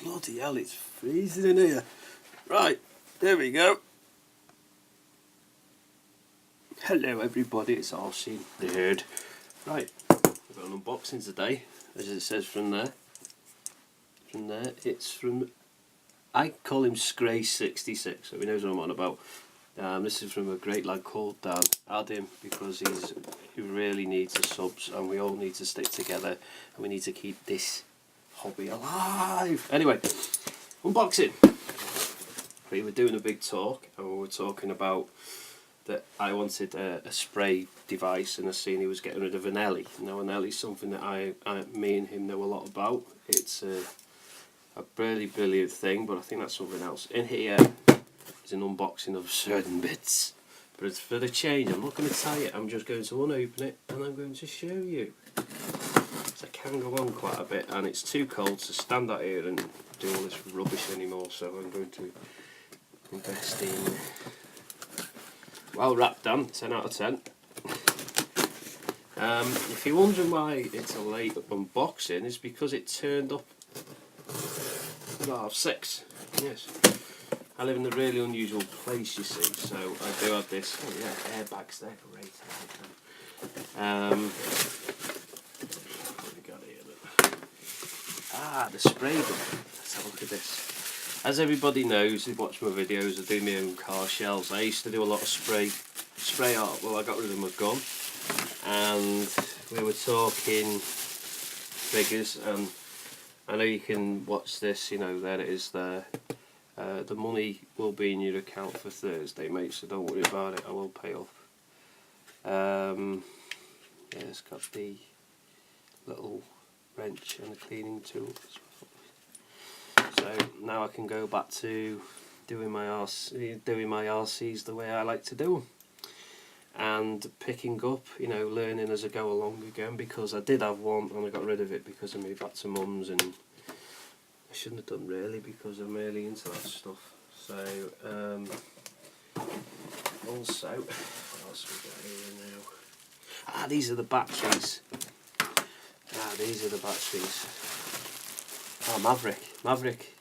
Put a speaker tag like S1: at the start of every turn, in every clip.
S1: Bloody hell, it's freezing in here. Right, there we go. Hello everybody, it's RC the Herd. Right, we've got an unboxing today, as it says from there. It's from, I call him Scraced66, so he knows what I'm on about. This is from a great lad called Dan. Add him because he really needs the subs, and we all need to stick together, and we need to keep this hobby alive. Anyway, unboxing. We were doing a big talk, and we were talking about that I wanted a spray device, and I seen he was getting rid of an Ellie. Now an Ellie's something that me and him know a lot about. It's a really brilliant thing, but I think that's something else. In here is an unboxing of certain bits, but for the change I'm not going to tie it, I'm just going to unopen it and I'm going to show you. So I can go on quite a bit, and it's too cold to stand out here and do all this rubbish anymore, so I'm going to invest in well wrapped, Dan, 10 out of 10. If you're wondering why it's a late unboxing, it's because it turned up at 6:30. Yes, I live in a really unusual place, you see, so I do have this. Oh yeah, airbags, they're great. What have we got here then? Ah, the spray gun. Let's have a look at this. As everybody knows who watch my videos, I do my own car shells. I used to do a lot of spray art. Well, I got rid of my gun, and we were talking figures, and I know you can watch this, you know, there it is there. The money will be in your account for Thursday, mate, so don't worry about it, I will pay off. Yeah, it's got the little wrench and the cleaning tool. So now I can go back to doing my RCs the way I like to do them, and picking up, you know, learning as I go along again, because I did have one and I got rid of it because I moved back to mum's, and I shouldn't have done really because I'm really into that stuff. So also, what else we got here now? Ah, these are the batteries. Oh, Maverick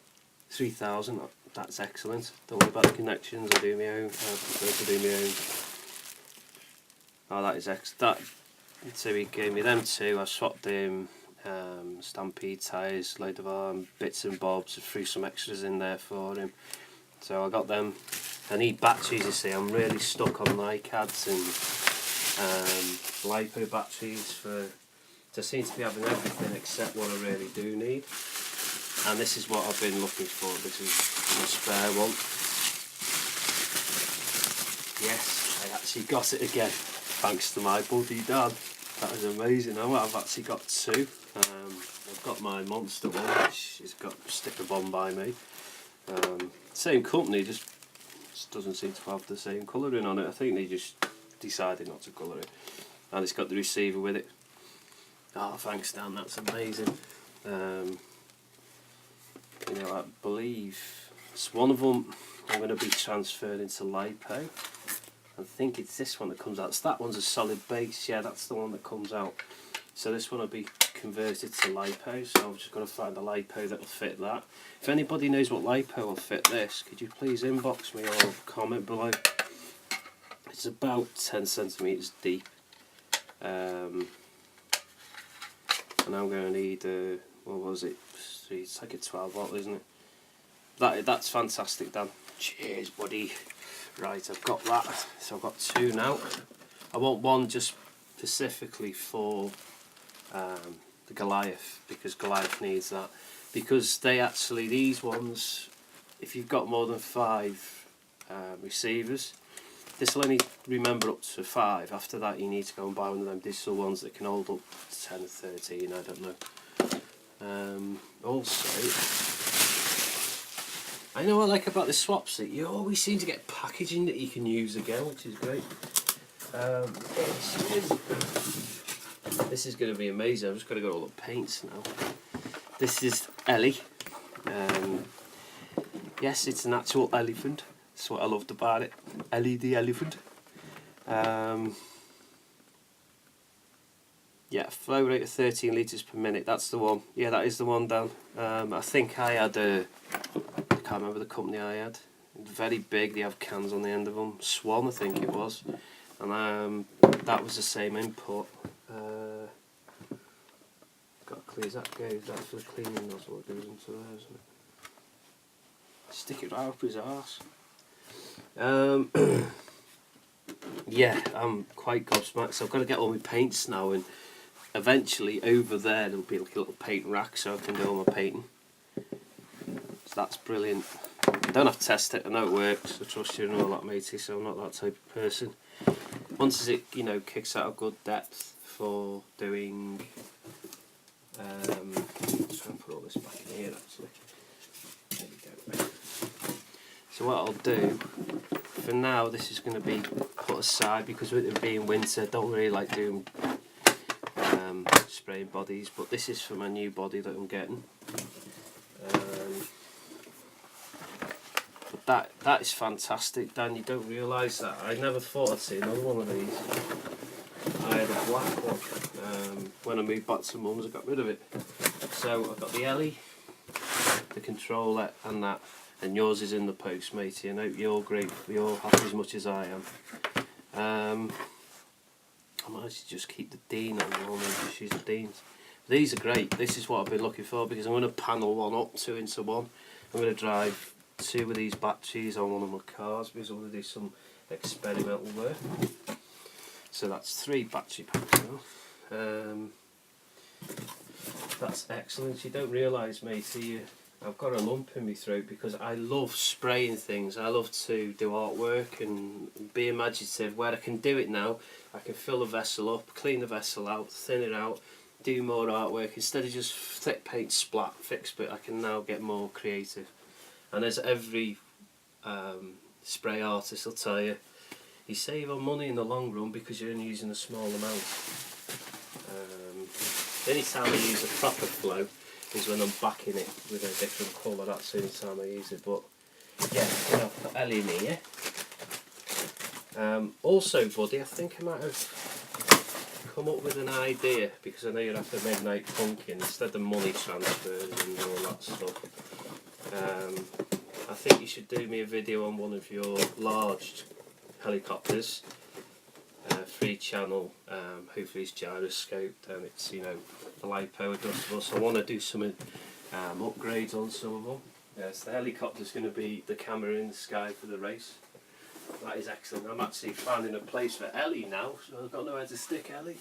S1: 3000, that's excellent. Don't worry about the connections, I do my own. I prefer to do my own. Oh, that is excellent. So he gave me them two. I swapped him Stampede tyres, load of bits and bobs, threw some extras in there for him. So I got them. I need batteries, you see. I'm really stuck on NiCads and LiPo batteries to seem to be having everything except what I really do need. And this is what I've been looking for. This is my spare one. Yes, I actually got it again, thanks to my buddy Dan. That is amazing. I've actually got two. I've got my Monster one, which has got Sticker Bomb by me. Same company, just doesn't seem to have the same colouring on it. I think they just decided not to colour it. And it's got the receiver with it. Oh, thanks Dan, that's amazing. You know, I believe it's one of them I'm going to be transferred into LiPo. I think it's this one that comes out. So that one's a solid base, yeah, that's the one that comes out. So this one will be converted to LiPo, so I'm just going to find a LiPo that will fit that. If anybody knows what LiPo will fit this, could you please inbox me or comment below. It's about 10 centimetres deep. And I'm going to need, what was it? It's like a 12 watt, isn't it? That's fantastic, Dan. Cheers, buddy. Right, I've got that. So I've got two now. I want one just specifically for the Goliath, because Goliath needs that. Because these ones, if you've got more than 5 receivers, this will only remember up to 5. After that you need to go and buy one of them digital ones that can hold up to 10 or 13, I don't know. Also, I know what I like about the swaps, that you always seem to get packaging that you can use again, which is great. This is going to be amazing. I've just got to go all the paints now. This is Ellie. Yes, it's an actual elephant. That's what I loved about it. Ellie the elephant. Yeah, flow rate of 13 litres per minute, that's the one. Yeah, that is the one, Dan. I think I had I can't remember the company I had. Very big, they have cans on the end of them. Swan, I think it was. And that was the same input. Got to clear that goes, that's for the cleaning nozzle that goes into there, isn't it? Stick it right up his arse. Yeah, I'm quite gobsmacked, so I've got to get all my paints now, and eventually over there there'll be like a little paint rack so I can do all my painting. So that's brilliant. I don't have to test it, I know it works, I trust you and all that, matey, so I'm not that type of person. Once it, you know, kicks out a good depth for doing let's try and put all this back in here actually. There we go. So what I'll do, for now this is going to be put aside because with it being winter I don't really like doing spraying bodies, but this is for my new body that I'm getting. But that is fantastic, Dan, you don't realise that. I never thought I'd see another one of these. I had a black one. When I moved back to Mum's I got rid of it. So I've got the Ellie, the controller and that, and yours is in the post, matey, and I hope you're great, you're happy as much as I am. I might actually just keep the Dean on the one and just use the Deans. These are great, this is what I've been looking for because I'm going to panel one up, 2 into 1. I'm going to drive 2 of these batteries on one of my cars because I want to do some experimental work. So that's 3 battery packs now. That's excellent. You don't realise, matey, I've got a lump in my throat because I love spraying things. I love to do artwork and be imaginative. Where I can do it now, I can fill a vessel up, clean the vessel out, thin it out, do more artwork. Instead of just thick paint splat, fixed bit, I can now get more creative. And as every spray artist will tell you, you save on money in the long run because you're only using a small amount. The only time I use a proper flow is when I'm backing it with a different colour. That's the only time I use it. But yeah, you know, I've got Ellie in here. Also, buddy, I think I might have come up with an idea because I know you're after Midnight Pumpkin instead of money transfers and all that stuff. I think you should do me a video on one of your large helicopters. 3 channel, hopefully it's gyroscoped and it's, you know, the lipo adjustable, so I want to do some upgrades on some of them. Yes, the helicopter's going to be the camera in the sky for the race. That is excellent. I'm actually finding a place for Ellie now, so I've got nowhere to stick Ellie.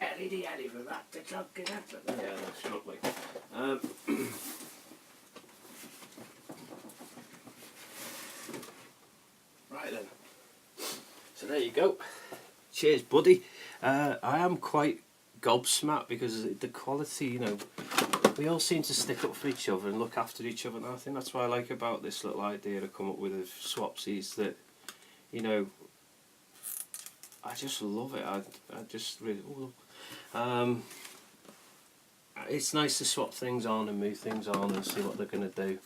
S1: Ellie the elephant, the trumpet. Yeah, that's struggling. Right then. So there you go. Cheers, buddy. I am quite gobsmacked because the quality, you know, we all seem to stick up for each other and look after each other, and I think that's what I like about this little idea to come up with of Swapsies, that, you know, I just love it. I just really it's nice to swap things on and move things on and see what they're going to do.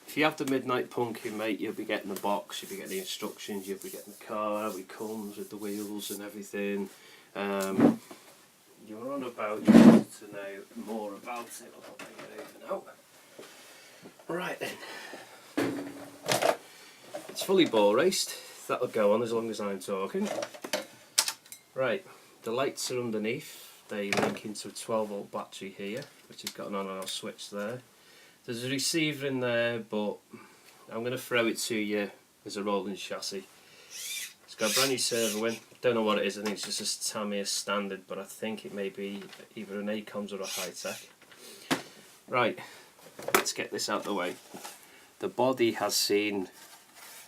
S1: If you have the Midnight Pumpkin, mate, you'll be getting the box, you'll be getting the instructions, you'll be getting the car, how it comes with the wheels and everything. You're on about, you wanted to know more about it, I'll bring it over now. Right then. It's fully ball raced, that'll go on as long as I'm talking. Right, the lights are underneath, they link into a 12 volt battery here, which has got an on and off switch there. There's a receiver in there, but I'm going to throw it to you as a rolling chassis. It's got a brand new servo in. Don't know what it is. I think it's just a Tamiya standard, but I think it may be either an Acorns or a High-Tech. Right, let's get this out of the way. The body has seen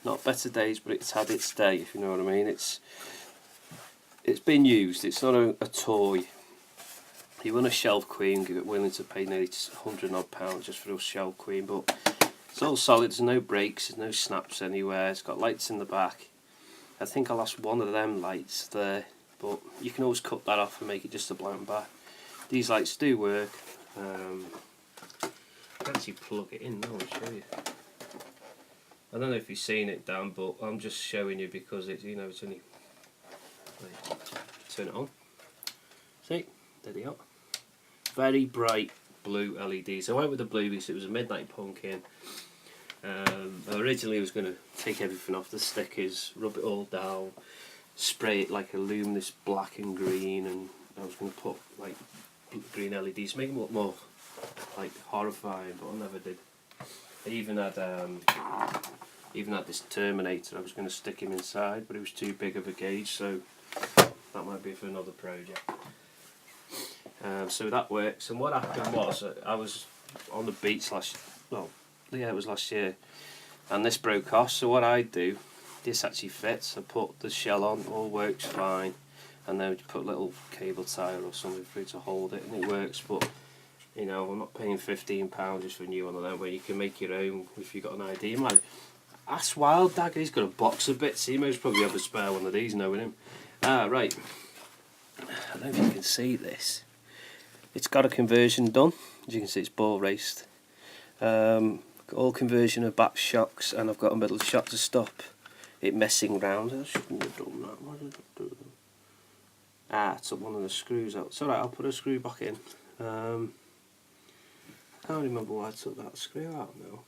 S1: not better days, but it's had its day, if you know what I mean. It's been used. It's not a toy. You want a Shelf Queen, get willing to pay nearly £100 odd just for a Shelf Queen, but it's all solid, there's no breaks, there's no snaps anywhere, it's got lights in the back. I think I lost one of them lights there, but you can always cut that off and make it just a blank back. These lights do work. I can actually plug it in now and show you. I don't know if you've seen it, Dan, but I'm just showing you because it's, you know, it's only... Wait, turn it on. See, there they are. Very bright blue LEDs. I went with the blue because it was a midnight pumpkin. Originally I was going to take everything off the stickers, rub it all down, spray it like a luminous black and green, and I was going to put like green LEDs, make them look more like horrifying, but I never did. I even had this Terminator. I was going to stick him inside, but it was too big of a gauge, so that might be for another project. So that works. And what happened was, I was on the beach last year, and this broke off. So what I do, this actually fits. I put the shell on, all works fine, and then you put a little cable tie or something for it to hold it, and it works. But you know, I'm not paying £15 just for a new one of them, where you can make your own if you've got an idea. You might ask Wild Dagger, he's got a box of bits. He most probably have a spare one of these, knowing him. Right. I don't know if you can see this. It's got a conversion done. As you can see, it's ball raced. All conversion of back shocks, and I've got a middle shock to stop it messing round. I shouldn't have done that. Why did I do that? I took one of the screws out. It's alright, I'll put a screw back in. I can't remember why I took that screw out now.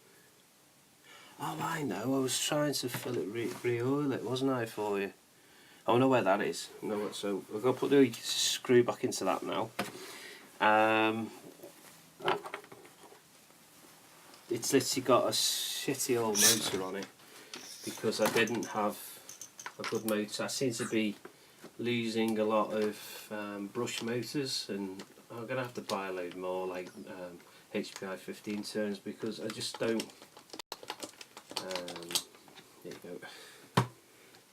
S1: Oh, I know. I was trying to fill it, re-oil it, wasn't I, for you? I know where that is. So I've got to put the screw back into that now. It's literally got a shitty old motor on it because I didn't have a good motor. I seem to be losing a lot of brush motors, and I'm going to have to buy a load more, like HPI 15 turns, because I just don't. There you go.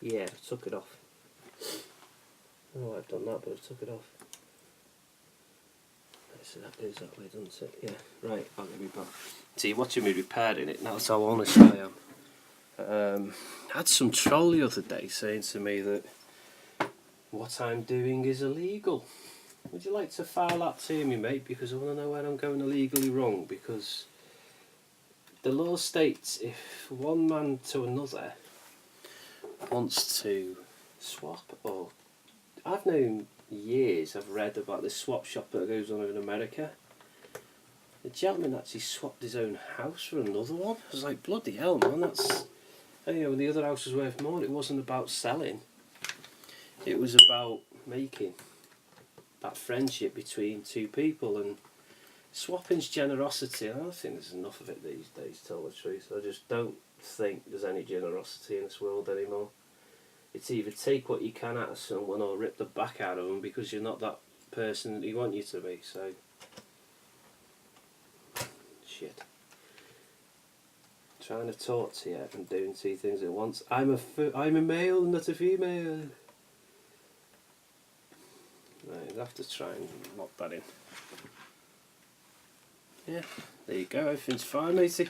S1: Yeah, I took it off. I don't know why I've done that, but I took it off. So that goes that way, doesn't it? Yeah, right, I'll get me back. See, you're watching me repairing it, that's how honest I am. I had some troll the other day saying to me that what I'm doing is illegal. Would you like to file that to me, mate? Because I want to know where I'm going illegally wrong, because the law states if one man to another wants to swap, or I've known years, I've read about this swap shop that goes on in America. The gentleman actually swapped his own house for another one. I was like, bloody hell, man, that's... And, you know, when the other house was worth more, it wasn't about selling. It was about making that friendship between two people, and swapping's generosity. I don't think there's enough of it these days, to tell the truth. I just don't think there's any generosity in this world anymore. It's either take what you can out of someone or rip the back out of them because you're not that person that you want you to be. So, shit. Trying to talk to you and doing two things at once. I'm a male, not a female. Right, I'll have to try and lock that in. Yeah, there you go. Everything's fine, matey.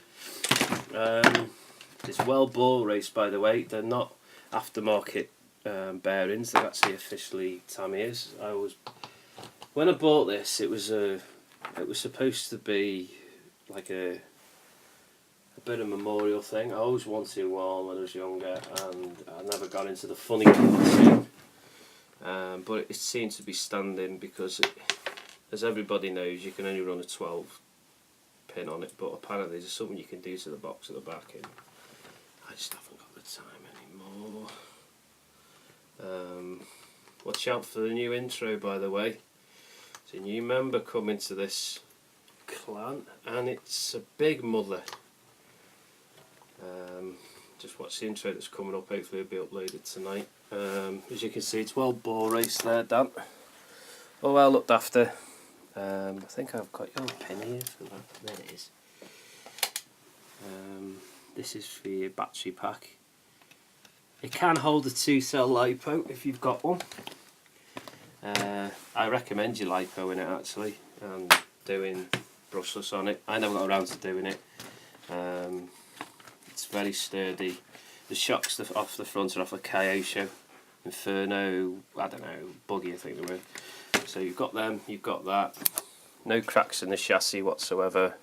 S1: It's well ball raced, by the way. They're not aftermarket bearings, they're actually officially Tamier's. When I bought this, it was supposed to be like a bit of a memorial thing. I always wanted one when I was younger, and I never got into the funny thing. But it seemed to be standing because, as everybody knows, you can only run a 12 pin on it, but apparently there's something you can do to the box at the back, and I just haven't got the time anymore. Watch out for the new intro, by the way. There's a new member coming to this clan, and it's a big mother. Just watch the intro that's coming up. Hopefully it'll be uploaded tonight. As you can see, it's well ball raced there, Dan. Oh, well looked after. I think I've got your pin here for that. There it is. This is for your battery pack. It can hold a 2-cell LiPo if you've got one. I recommend you LiPo in it, actually, and doing brushless on it. I never got around to doing it. It's very sturdy. The shocks off the front are off a Kyosho, Inferno, I don't know, Buggy I think they were. So you've got them, you've got that. No cracks in the chassis whatsoever.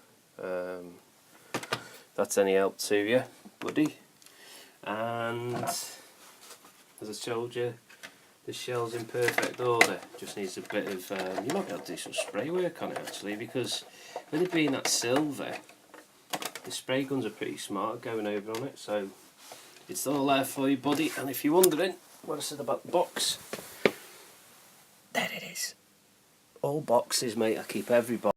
S1: That's any help to you, buddy. And as I told you, The shell's in perfect order, just needs a bit of, you might be able to do some spray work on it actually, because with it being that silver, the spray guns are pretty smart at going over on it, so it's all there for you, buddy. And if you're wondering what I said about the box, there it is. All boxes, mate, I keep every box.